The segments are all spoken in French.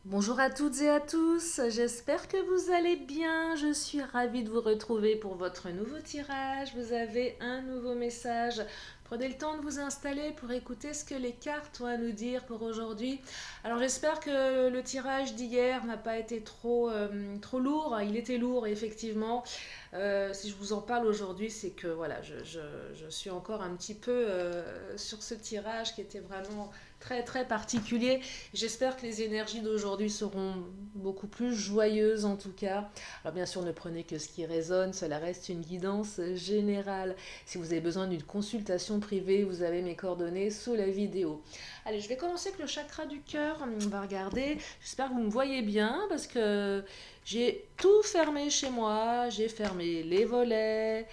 Bonjour à toutes et à tous, j'espère que vous allez bien. Je suis ravie de vous retrouver pour votre nouveau tirage. Vous avez un nouveau message. Prenez le temps de vous installer pour écouter ce que les cartes ont à nous dire pour aujourd'hui. Alors j'espère que le tirage d'hier n'a pas été trop lourd. Il était lourd effectivement. Si je vous en parle aujourd'hui, c'est que voilà, je suis encore un petit peu sur ce tirage qui était vraiment très particulier. J'espère que les énergies d'aujourd'hui seront beaucoup plus joyeuses en tout cas. Alors bien sûr, ne prenez que ce qui résonne, cela reste une guidance générale. Si vous avez besoin d'une consultation privée, vous avez mes coordonnées sous la vidéo. Allez, je vais commencer avec le chakra du cœur. On va regarder. J'espère que vous me voyez bien parce que j'ai tout fermé chez moi. J'ai fermé les volets,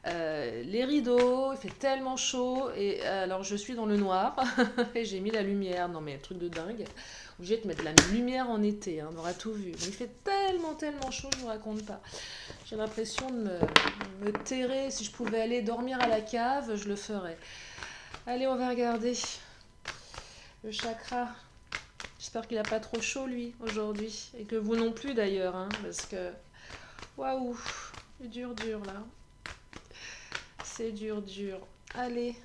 les rideaux, il fait tellement chaud et alors je suis dans le noir et j'ai mis la lumière. Non mais un truc de dingue. Obligé de mettre la lumière en été, hein, on aura tout vu. Mais il fait tellement chaud, je vous raconte pas. J'ai l'impression de me terrer. Si je pouvais aller dormir à la cave, je le ferais. Allez, on va regarder le chakra. J'espère qu'il a pas trop chaud lui aujourd'hui et que vous non plus d'ailleurs, hein, parce que waouh, c'est dur là. C'est dur. Allez.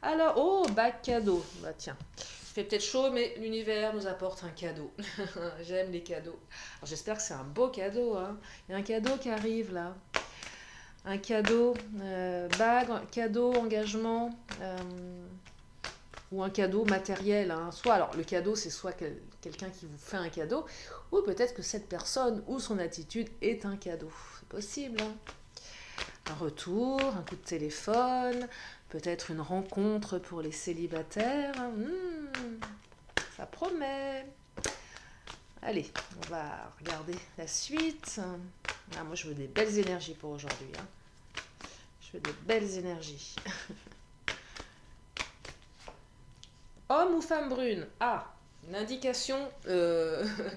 Alors, oh, bac cadeau. Bah tiens, il fait peut-être chaud, mais l'univers nous apporte un cadeau. J'aime les cadeaux. Alors, j'espère que c'est un beau cadeau. Hein. Il y a un cadeau qui arrive là. Un cadeau, bague, cadeau, engagement, ou un cadeau matériel. Hein. Soit, alors le cadeau, c'est soit quelqu'un qui vous fait un cadeau, ou peut-être que cette personne ou son attitude est un cadeau. C'est possible. Hein. Un retour, un coup de téléphone, peut-être une rencontre pour les célibataires. Ça promet. Allez, on va regarder la suite. Ah, moi, je veux des belles énergies pour aujourd'hui. Hein. Je veux des belles énergies. Homme ou femme brune? Ah, une indication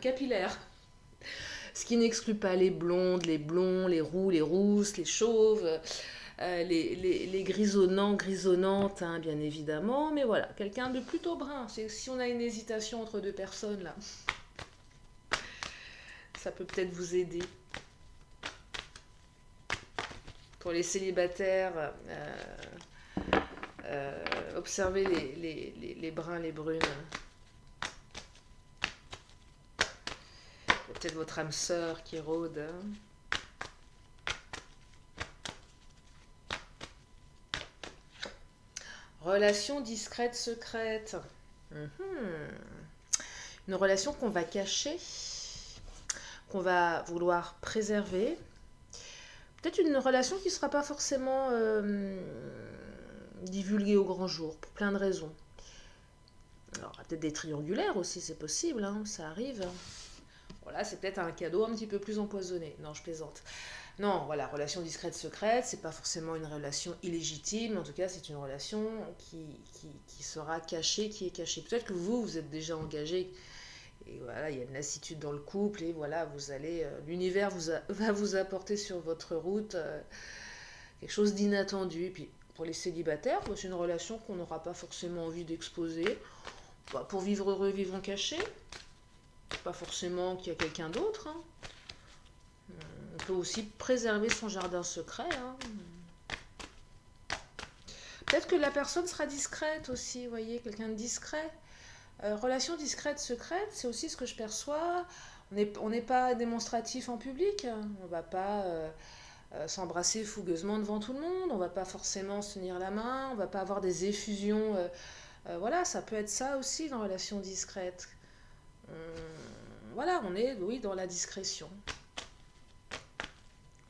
capillaire. Ce qui n'exclut pas les blondes, les blonds, les roux, les rousses, les chauves, les grisonnants, grisonnantes, hein, bien évidemment. Mais voilà, quelqu'un de plutôt brun. C'est si on a une hésitation entre deux personnes, là, ça peut peut-être vous aider. Pour les célibataires, observez les bruns, les brunes. Peut-être votre âme sœur qui rôde. Hein. Relation discrète, secrète. Mhm. Une relation qu'on va cacher, qu'on va vouloir préserver. Peut-être une relation qui ne sera pas forcément divulguée au grand jour, pour plein de raisons. Alors, peut-être des triangulaires aussi, c'est possible, hein, ça arrive. Voilà, c'est peut-être un cadeau un petit peu plus empoisonné. Non, je plaisante. Non, voilà, relation discrète, secrète, c'est pas forcément une relation illégitime, en tout cas, c'est une relation qui sera cachée, qui est cachée. Peut-être que vous êtes déjà engagé, et voilà, il y a une lassitude dans le couple, et voilà, vous allez, l'univers va vous apporter sur votre route quelque chose d'inattendu. Et puis, pour les célibataires, c'est une relation qu'on n'aura pas forcément envie d'exposer. Bah, pour vivre heureux, vivons cachés. Pas forcément qu'il y a quelqu'un d'autre. Hein. On peut aussi préserver son jardin secret. Hein. Peut-être que la personne sera discrète aussi, vous voyez, quelqu'un de discret. Relation discrète, secrète, c'est aussi ce que je perçois. On n'est pas démonstratif en public. On ne va pas s'embrasser fougueusement devant tout le monde. On ne va pas forcément se tenir la main. On ne va pas avoir des effusions. Voilà, ça peut être ça aussi dans relation discrète. Voilà, on est, oui, dans la discrétion.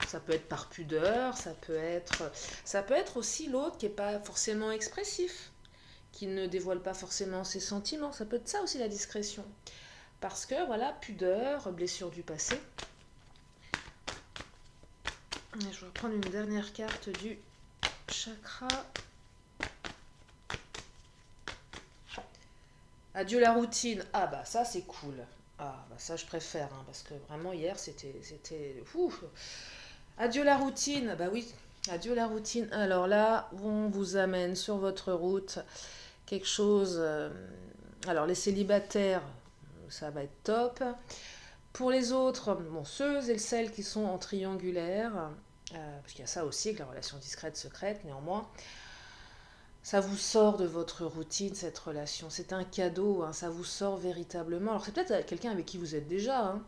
Ça peut être par pudeur, ça peut être aussi l'autre qui n'est pas forcément expressif, qui ne dévoile pas forcément ses sentiments. Ça peut être ça aussi la discrétion. Parce que, voilà, pudeur, blessure du passé. Je vais prendre une dernière carte du chakra. Adieu la routine. Ah bah ça c'est cool. Ah bah ça je préfère, hein, parce que vraiment hier c'était. Ouf. Adieu la routine. Bah oui, adieu la routine. Alors là, on vous amène sur votre route quelque chose. Alors les célibataires, ça va être top. Pour les autres, bon, ceux et celles qui sont en triangulaire, parce qu'il y a ça aussi avec la relation discrète, secrète, néanmoins, ça vous sort de votre routine, cette relation. C'est un cadeau, hein, ça vous sort véritablement. Alors c'est peut-être quelqu'un avec qui vous êtes déjà, hein.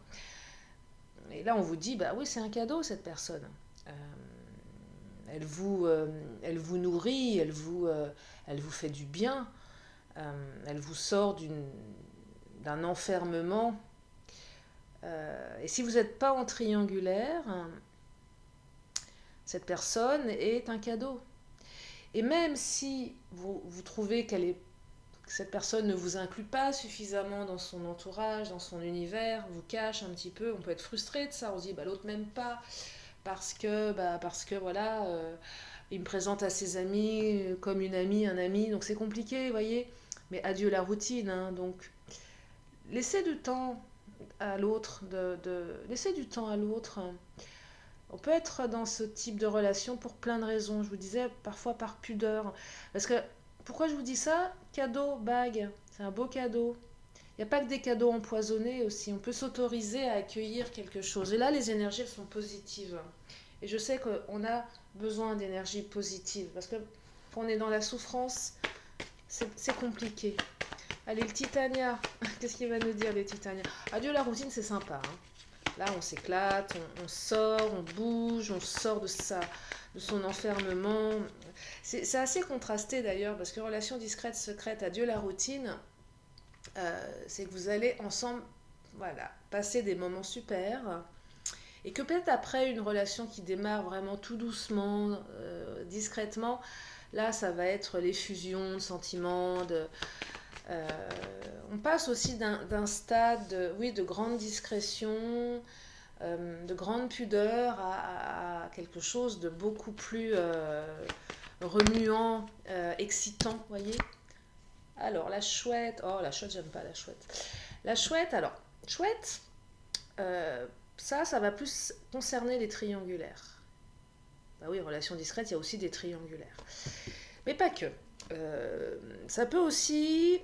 Et là on vous dit, bah oui, c'est un cadeau cette personne. Euh, elle vous nourrit, elle vous fait du bien, elle vous sort d'un enfermement. Et si vous n'êtes pas en triangulaire, cette personne est un cadeau. Et même si vous trouvez que cette personne ne vous inclut pas suffisamment dans son entourage, dans son univers, vous cache un petit peu, on peut être frustré de ça, on se dit bah, l'autre m'aime pas parce que voilà, il me présente à ses amis comme une amie, un ami, donc c'est compliqué, vous voyez. Mais adieu la routine, hein, donc laissez du temps à l'autre, laissez du temps à l'autre. On peut être dans ce type de relation pour plein de raisons. Je vous disais, parfois par pudeur. Parce que, pourquoi je vous dis ça? Cadeau, bague, c'est un beau cadeau. Il n'y a pas que des cadeaux empoisonnés aussi. On peut s'autoriser à accueillir quelque chose. Et là, les énergies, elles sont positives. Et je sais qu'on a besoin d'énergie positive. Parce que quand on est dans la souffrance, c'est compliqué. Allez, le Titania. Qu'est-ce qu'il va nous dire, les Titania? Adieu la routine, c'est sympa, hein. Là, on s'éclate, on sort, on bouge, on sort de son enfermement. C'est assez contrasté d'ailleurs, parce que relation discrète, secrète, adieu la routine, c'est que vous allez ensemble, voilà, passer des moments super. Et que peut-être après une relation qui démarre vraiment tout doucement, discrètement, là, ça va être l'effusion de sentiments, euh, on passe aussi d'un stade de grande discrétion, de grande pudeur à quelque chose de beaucoup plus remuant, excitant, vous voyez. Alors, la chouette, j'aime pas la chouette. La chouette, alors, chouette, euh, ça va plus concerner les triangulaires. Bah oui, relation discrète, il y a aussi des triangulaires. Mais pas que. Ça peut aussi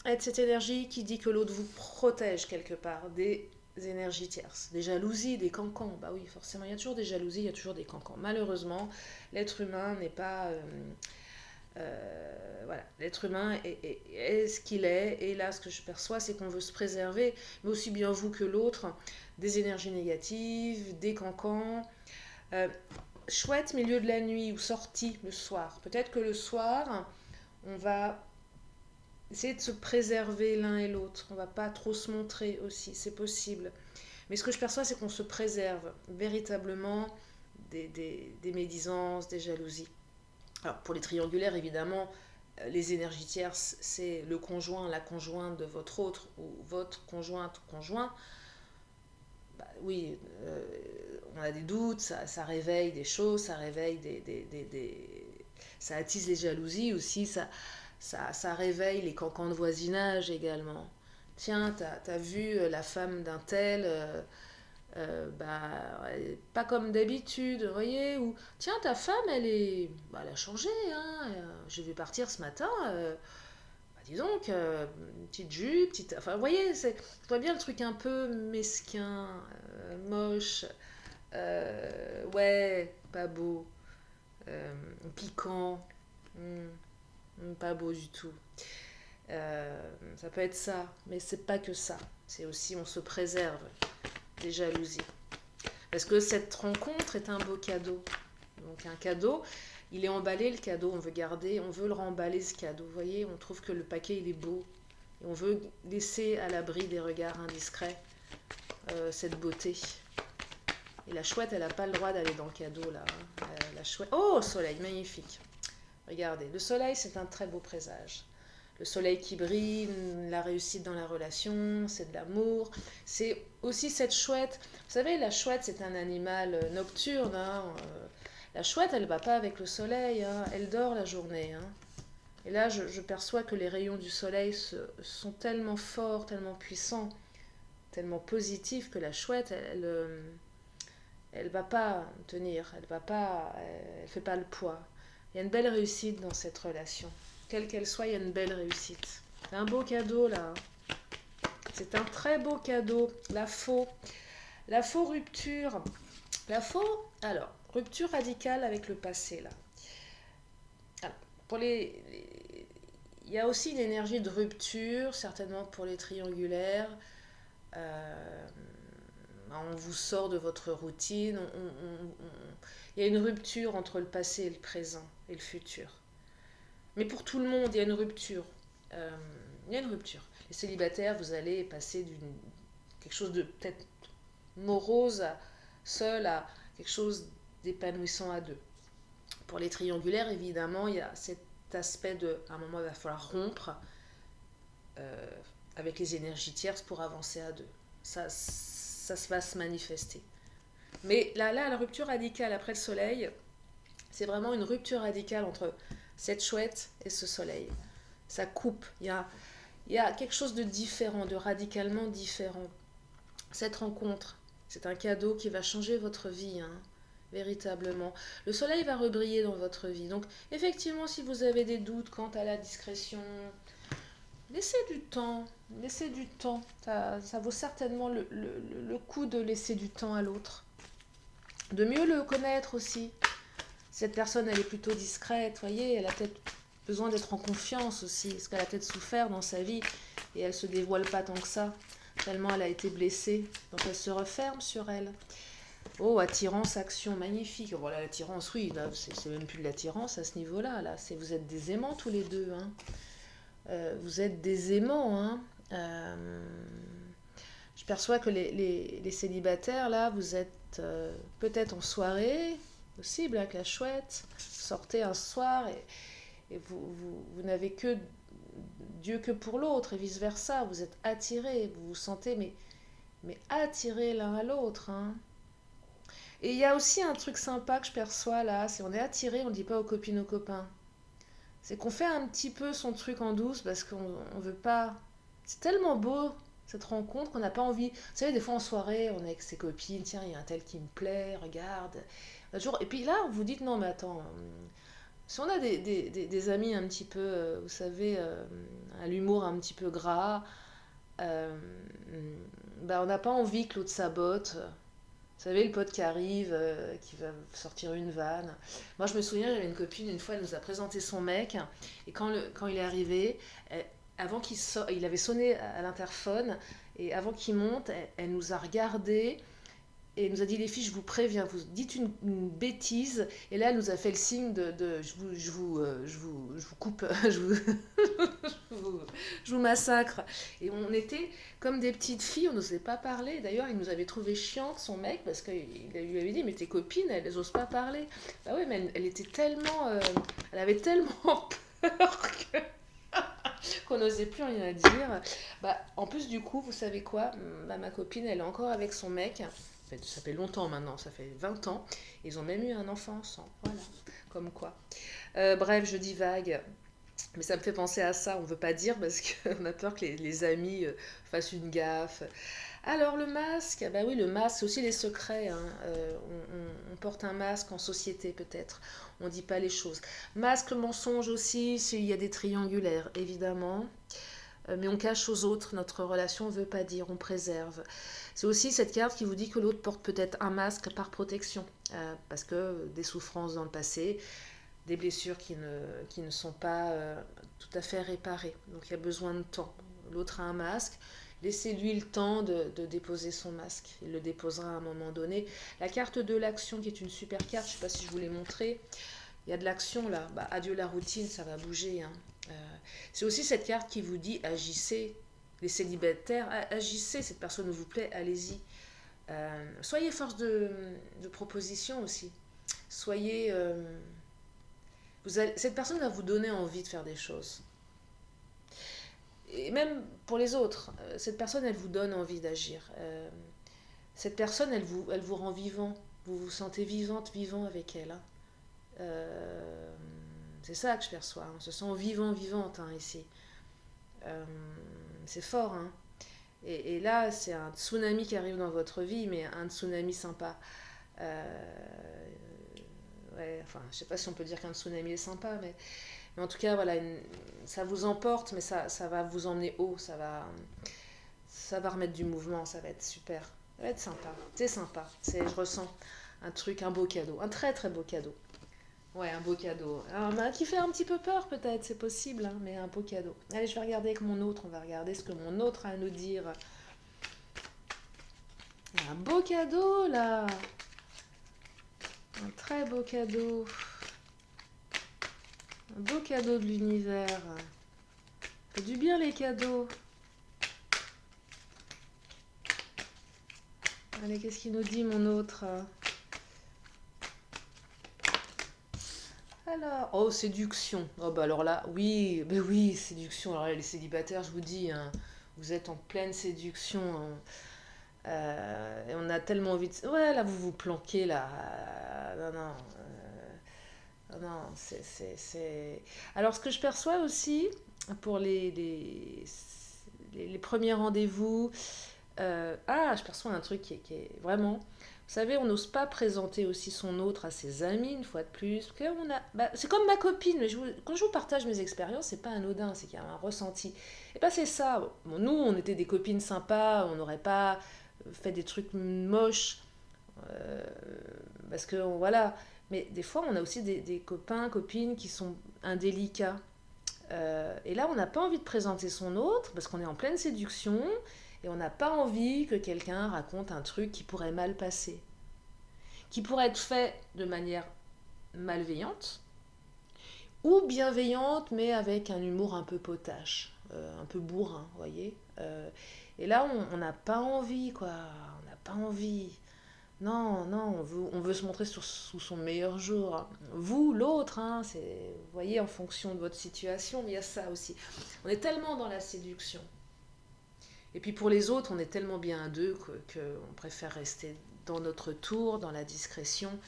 être cette énergie qui dit que l'autre vous protège quelque part des énergies tierces, des jalousies, des cancans. Bah oui, forcément, il y a toujours des jalousies, il y a toujours des cancans. Malheureusement, l'être humain n'est pas... voilà, l'être humain est ce qu'il est, et là, ce que je perçois, c'est qu'on veut se préserver, mais aussi bien vous que l'autre, des énergies négatives, des cancans. Euh, Chouette milieu de la nuit ou sortie le soir. Peut-être que le soir, on va essayer de se préserver l'un et l'autre. On ne va pas trop se montrer aussi, c'est possible. Mais ce que je perçois, c'est qu'on se préserve véritablement des médisances, des jalousies. Alors pour les triangulaires, évidemment, les énergies tierces, c'est le conjoint, la conjointe de votre autre ou votre conjointe ou conjoint. Bah, oui, on a des doutes, ça réveille des choses, ça réveille ça attise les jalousies aussi, ça réveille les cancans de voisinage également. Tiens, t'as vu la femme d'un tel, bah, elle est pas comme d'habitude, vous voyez, ou tiens, ta femme, elle a changé, hein, je vais partir ce matin, bah, dis donc, une petite jupe, enfin, vous voyez, je vois bien le truc un peu mesquin, moche, ouais, pas beau, piquant, pas beau du tout. Ça peut être ça, mais c'est pas que ça. C'est aussi on se préserve des jalousies. Parce que cette rencontre est un beau cadeau. Donc un cadeau, il est emballé le cadeau, on veut garder, on veut le remballer ce cadeau. Vous voyez, on trouve que le paquet il est beau. Et on veut laisser à l'abri des regards indiscrets cette beauté. Et la chouette, elle n'a pas le droit d'aller dans le cadeau là. La chouette. Oh, soleil, magnifique. Regardez, le soleil c'est un très beau présage. Le soleil qui brille, la réussite dans la relation, c'est de l'amour. C'est aussi cette chouette. Vous savez, la chouette, c'est un animal nocturne. Hein. La chouette, elle ne va pas avec le soleil. Hein. Elle dort la journée. Hein. Et là, je perçois que les rayons du soleil sont tellement forts, tellement puissants, tellement positifs que la chouette, elle va pas tenir. Elle fait pas le poids. Il y a une belle réussite dans cette relation. Quelle qu'elle soit, il y a une belle réussite. C'est un beau cadeau là. C'est un très beau cadeau. La faux rupture. La faux, alors, rupture radicale avec le passé, là. Alors, pour il y a aussi une énergie de rupture, certainement pour les triangulaires. Euh, on vous sort de votre routine. Il y a une rupture entre le passé et le présent et le futur. Mais pour tout le monde, il y a une rupture. Euh, il y a une rupture. Les célibataires, vous allez passer quelque chose de peut-être morose seul à quelque chose d'épanouissant à deux. Pour les triangulaires, évidemment, il y a cet aspect de, à un moment, il va falloir rompre euh, avec les énergies tierces pour avancer à deux. Ça va se manifester. Mais là, la rupture radicale après le soleil, c'est vraiment une rupture radicale entre cette chouette et ce soleil. Ça coupe. Il y a quelque chose de différent, de radicalement différent. Cette rencontre, c'est un cadeau qui va changer votre vie, hein, véritablement. Le soleil va rebriller dans votre vie. Donc, effectivement, si vous avez des doutes quant à la discrétion, laissez du temps. Laissez du temps. Ça vaut certainement le coup de laisser du temps à l'autre. De mieux le connaître aussi. Cette personne, elle est plutôt discrète, voyez, elle a peut-être besoin d'être en confiance aussi, parce qu'elle a peut-être souffert dans sa vie et elle se dévoile pas tant que ça, tellement elle a été blessée. Donc elle se referme sur elle. Oh, attirance, action, magnifique. Voilà, l'attirance, oui, là, c'est même plus de l'attirance à ce niveau-là. Là, vous êtes des aimants tous les deux. Hein. Vous êtes des aimants. Hein. Je perçois que les célibataires, là, vous êtes peut-être en soirée, possible avec la chouette. Sortez un soir et vous n'avez que Dieu que pour l'autre et vice-versa. Vous êtes attirés, vous vous sentez mais attirés l'un à l'autre. Hein. Et il y a aussi un truc sympa que je perçois là, c'est on est attiré, on ne dit pas aux copines, aux copains. C'est qu'on fait un petit peu son truc en douce parce qu'on veut pas. C'est tellement beau cette rencontre qu'on n'a pas envie. Vous savez, des fois en soirée, on est avec ses copines, tiens, il y a un tel qui me plaît, regarde. Et puis là, vous dites non, mais attends, si on a des amis un petit peu, vous savez, à l'humour un petit peu gras, euh, bah, on n'a pas envie que l'autre sabote. Vous savez, le pote qui arrive, qui va sortir une vanne. Moi, je me souviens, j'avais une copine, une fois, elle nous a présenté son mec. Et quand il est arrivé, avant il avait sonné à l'interphone. Et avant qu'il monte, elle nous a regardé et elle nous a dit, les filles, je vous préviens, vous dites une bêtise. Et là, elle nous a fait le signe de je vous coupe, vous, je vous massacre. Et on était comme des petites filles, on n'osait pas parler. D'ailleurs, il nous avait trouvé chiante, son mec, parce qu'il lui avait dit, mais tes copines, elles n'osent pas parler. Bah oui, mais elle était tellement... elle avait tellement peur qu'on n'osait plus rien dire. Bah, en plus, du coup, vous savez quoi, bah, ma copine, elle est encore avec son mec. Ça fait longtemps maintenant, ça fait 20 ans. Ils ont même eu un enfant ensemble. Voilà, comme quoi. Bref, je divague. Mais ça me fait penser à ça, on ne veut pas dire parce qu'on a peur que les amis fassent une gaffe. Alors le masque, bah oui, le masque, c'est aussi les secrets. Hein. On porte un masque en société peut-être, on ne dit pas les choses. Masque, mensonge aussi, s'il y a des triangulaires, évidemment. Mais on cache aux autres notre relation, on ne veut pas dire, on préserve. C'est aussi cette carte qui vous dit que l'autre porte peut-être un masque par protection, parce que des souffrances dans le passé, des blessures qui ne sont pas tout à fait réparées. Donc il y a besoin de temps. L'autre a un masque, laissez-lui le temps de déposer son masque. Il le déposera à un moment donné. La carte de l'action, qui est une super carte, je ne sais pas si je vous l'ai montré, il y a de l'action là. Bah, adieu la routine, ça va bouger. Hein. C'est aussi cette carte qui vous dit agissez. Les célibataires, agissez, cette personne vous plaît, allez-y. Soyez force de proposition aussi. Soyez... cette personne va vous donner envie de faire des choses. Et même pour les autres, cette personne, elle vous donne envie d'agir. Cette personne, elle vous rend vivant. Vous vous sentez vivante, vivant avec elle. Hein. C'est ça que je perçois. Hein. On se sent vivant, vivante hein, ici. C'est fort. Hein. Et là, c'est un tsunami qui arrive dans votre vie, mais un tsunami sympa. Ouais, enfin, je sais pas si on peut dire qu'un tsunami est sympa, mais en tout cas, voilà, ça vous emporte, mais ça va vous emmener haut, Ça va remettre du mouvement, ça va être super. Ça va être sympa. C'est sympa. Je ressens un truc, un beau cadeau. Un très très beau cadeau. Ouais, un beau cadeau. Qui fait un petit peu peur peut-être, c'est possible, hein, mais un beau cadeau. Allez, je vais regarder avec mon autre. On va regarder ce que mon autre a à nous dire. Un beau cadeau là. Un très beau cadeau. Un beau cadeau de l'univers. Fait du bien les cadeaux. Allez, qu'est-ce qu'il nous dit mon autre? Alors, oh, séduction. Oh, bah alors là, oui, ben oui, séduction. Alors là, les célibataires, je vous dis, hein, vous êtes en pleine séduction, hein. Et on a tellement envie de... Ouais, là, vous vous planquez, là. Non, non. Non, Alors, ce que je perçois aussi, pour les premiers rendez-vous, je perçois un truc qui est vraiment... Vous savez, on n'ose pas présenter aussi son autre à ses amis, une fois de plus. C'est comme ma copine, mais quand je vous partage mes expériences, c'est pas anodin, c'est qu'il y a un ressenti. Et ben c'est ça. Bon, nous, on était des copines sympas, on n'aurait pas fait des trucs moches, euh, parce que voilà. Mais des fois, on a aussi des copains, copines qui sont indélicats. Et là, on n'a pas envie de présenter son autre, parce qu'on est en pleine séduction, et on n'a pas envie que quelqu'un raconte un truc qui pourrait mal passer, qui pourrait être fait de manière malveillante ou bienveillante, mais avec un humour un peu potache, un peu bourrin, vous voyez. Et là, on n'a pas envie, quoi. On n'a pas envie. Non, non, on veut se montrer sous son meilleur jour, hein. Vous, l'autre, hein, vous voyez, en fonction de votre situation, il y a ça aussi. On est tellement dans la séduction. Et puis pour les autres, on est tellement bien à deux qu'on préfère rester dans notre tour, dans la discrétion,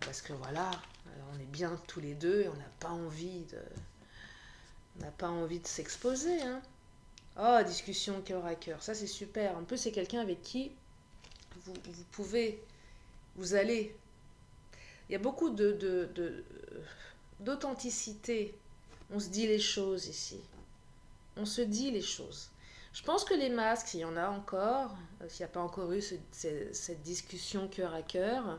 parce que voilà, on est bien tous les deux et on n'a pas envie de s'exposer, hein. Oh, discussion cœur à cœur, ça c'est super. En plus, c'est quelqu'un avec qui vous pouvez, vous allez. Il y a beaucoup d'authenticité. On se dit les choses ici. On se dit les choses. Je pense que les masques, s'il y en a encore, s'il n'y a pas encore eu cette discussion cœur à cœur,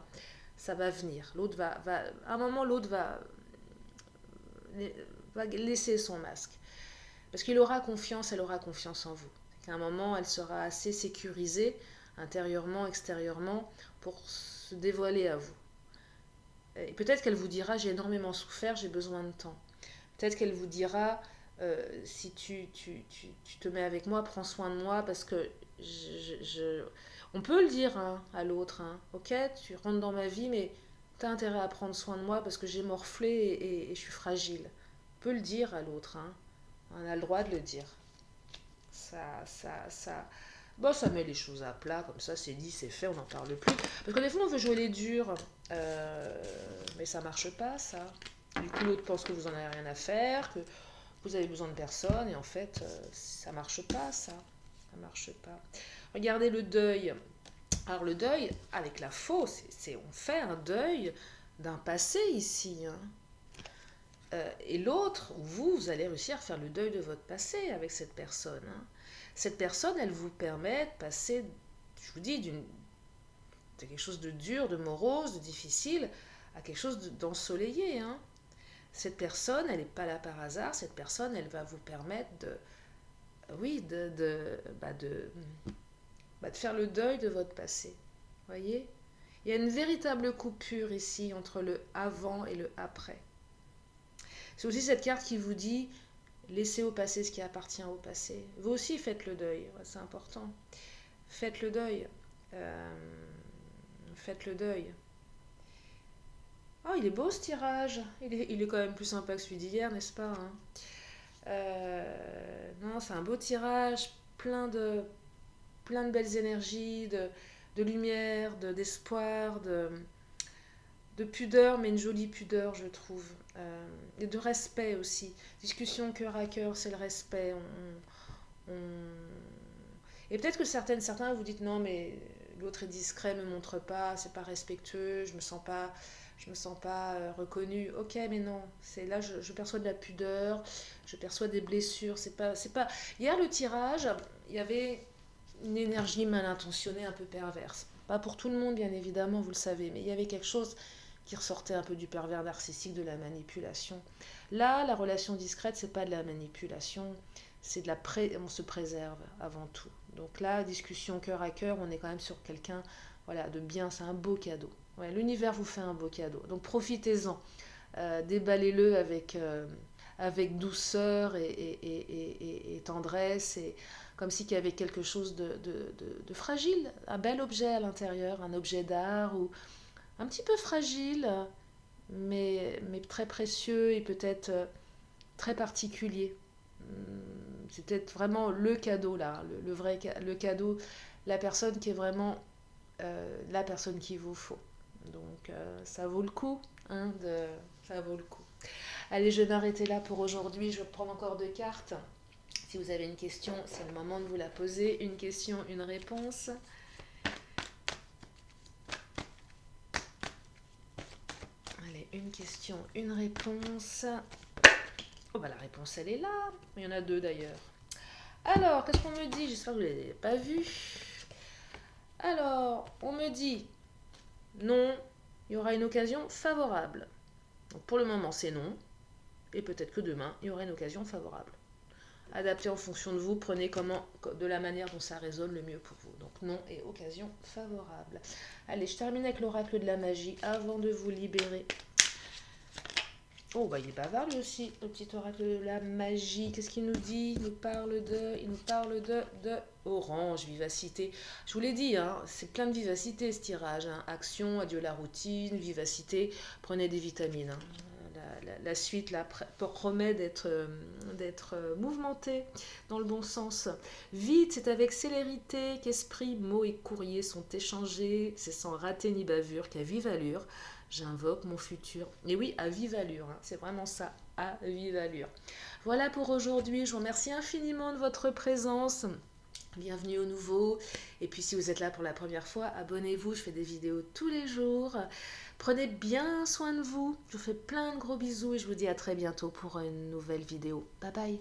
ça va venir. À un moment, l'autre va laisser son masque. Parce qu'il aura confiance, elle aura confiance en vous. À un moment, elle sera assez sécurisée, intérieurement, extérieurement, pour se dévoiler à vous. Et peut-être qu'elle vous dira, j'ai énormément souffert, j'ai besoin de temps. Peut-être qu'elle vous dira, si tu te mets avec moi, prends soin de moi, parce que on peut le dire, hein, à l'autre, hein. Ok, tu rentres dans ma vie, mais tu as intérêt à prendre soin de moi parce que j'ai morflé et je suis fragile. On peut le dire à l'autre, hein. On a le droit de le dire. Bon, ça met les choses à plat, comme ça, c'est dit, c'est fait, on n'en parle plus. Parce que des fois, on veut jouer les durs, mais ça marche pas, ça. Du coup, l'autre pense que vous en avez rien à faire, que vous avez besoin de personne, et en fait, ça marche pas, ça. Ça marche pas. Regardez le deuil. Alors, le deuil, avec la faux, on fait un deuil d'un passé ici, hein. Et l'autre, vous allez réussir à faire le deuil de votre passé avec cette personne, hein. Cette personne, elle vous permet de passer, je vous dis, de quelque chose de dur, de morose, de difficile, à quelque chose d'ensoleillé, hein. Cette personne, elle n'est pas là par hasard. Cette personne, elle va vous permettre oui, de faire le deuil de votre passé. Voyez, il y a une véritable coupure ici entre le avant et le après. C'est aussi cette carte qui vous dit, laissez au passé ce qui appartient au passé. Vous aussi faites le deuil, c'est important. Faites le deuil. Faites le deuil. Oh, il est beau ce tirage. Il est quand même plus sympa que celui d'hier, n'est-ce pas, hein? Non, c'est un beau tirage, plein de belles énergies, de lumière, d'espoir, de pudeur, mais une jolie pudeur, je trouve. Et de respect aussi. Discussion cœur à cœur, c'est le respect. Et peut-être que certains vous dites non, mais l'autre est discret, me montre pas, c'est pas respectueux, je me sens pas je me sens pas reconnue. Ok, mais non, c'est là je perçois de la pudeur, je perçois des blessures. C'est pas. Hier le tirage, il y avait une énergie mal intentionnée, un peu perverse. Pas pour tout le monde, bien évidemment, vous le savez, mais il y avait quelque chose qui ressortait un peu du pervers narcissique, de la manipulation. Là, la relation discrète, c'est pas de la manipulation, c'est on se préserve avant tout. Donc là, discussion cœur à cœur, on est quand même sur quelqu'un, voilà, de bien, c'est un beau cadeau. Ouais, l'univers vous fait un beau cadeau. Donc profitez-en. Déballez-le avec douceur et tendresse, et comme si il y avait quelque chose de fragile, un bel objet à l'intérieur, un objet d'art, ou un petit peu fragile, mais très précieux et peut-être très particulier. C'est peut-être vraiment le cadeau là, le vrai le cadeau, la personne qui est vraiment la personne qu'il vous faut. Donc ça vaut le coup, hein, ça vaut le coup. Allez, je vais m'arrêter là pour aujourd'hui. Je vais prendre encore deux cartes. Si vous avez une question, c'est le moment de vous la poser. Une question, une réponse. Allez, une question, une réponse. Oh bah la réponse elle est là. Il y en a deux d'ailleurs. Alors, qu'est-ce qu'on me dit? J'espère que vous ne l'avez pas vu. Alors, on me dit non, il y aura une occasion favorable. Donc pour le moment, c'est non. Et peut-être que demain, il y aura une occasion favorable. Adaptez en fonction de vous, prenez de la manière dont ça résonne le mieux pour vous. Donc non et occasion favorable. Allez, je termine avec l'oracle de la magie avant de vous libérer. Oh, bah il est bavard lui aussi, le petit oracle de la magie. Qu'est-ce qu'il nous dit? Il nous parle de orange, vivacité. Je vous l'ai dit, hein, c'est plein de vivacité ce tirage. Hein. Action, adieu la routine, vivacité. Prenez des vitamines. Hein. La suite là, promet d'être mouvementée dans le bon sens. Vite, c'est avec célérité qu'esprit, mots et courriers sont échangés. C'est sans rater ni bavure, qu'à vive allure. J'invoque mon futur. Et oui, à vive allure, hein, c'est vraiment ça, à vive allure. Voilà pour aujourd'hui, je vous remercie infiniment de votre présence. Bienvenue au nouveau. Et puis si vous êtes là pour la première fois, abonnez-vous, je fais des vidéos tous les jours. Prenez bien soin de vous, je vous fais plein de gros bisous et je vous dis à très bientôt pour une nouvelle vidéo. Bye bye.